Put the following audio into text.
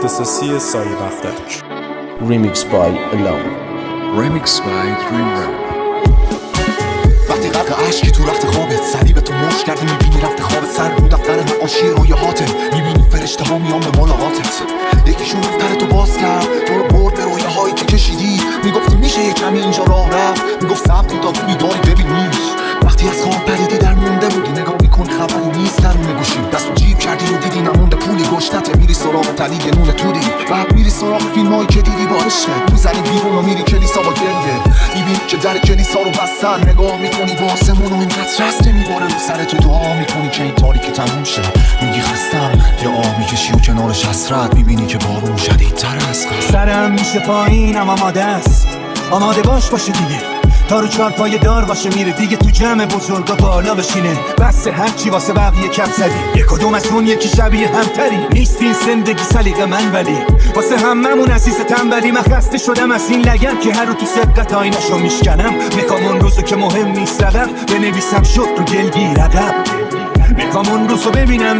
اختصاصی سایه بختک. Remix by Alone. Remix by Dreamrap. وقتی غرق عشقی تو رخت خوابت سریع به تو مشت کردی میبینی رفت خوابت سر رو دفتر نقاشی رویاهاته میبینی فرشته ها میان به ملاقاتت یکیشون دفتر تو باز کرد تو رو برد به رویاهایی که کشیدی میگفتی میشه یه کمی اینجا راه رفت میگفت صبر کن تا تو بیداری ببینیش وقتی از خواب پریدی در مونده بودی نگاه میکن خبری نیست درون گوشی دستو جیب کردی و دیدی نمونده پولی گشتته میری سراغ تلیگ نون تودی بعد میری سراغ فیلمایی که دیدی با عشقت میزنی بیرون و میری کلیسا با گریه میبینی که در کلیسا رو بستن نگاه میکنی با آسمون و اینقدر رسته میباره رو سر تو دعا میکنی که این تاریکی تموم شه میگی خستم یا آب میکشی و کنارش حسرت میبینی که بارون شدیدتر است سرم میشه پایینم آماده است آماده باشه دیگه تا رو چار پای دار باشه میره دیگه تو جمع بزرگا بالا بشینه بس هرچی واسه بقیه کپ زدی یک کدوم از اون یکی شبیه همتری نیست این زندگی سلیقه من ولی واسه هممون عزیز تنبلی من خسته شدم از این لگن که هر رو تو سبقت آینشو میشکنم میخوام اون روزو که مهم نیست رقم بنویسم شد رو گلگی رقم میخوام اون روزو ببینم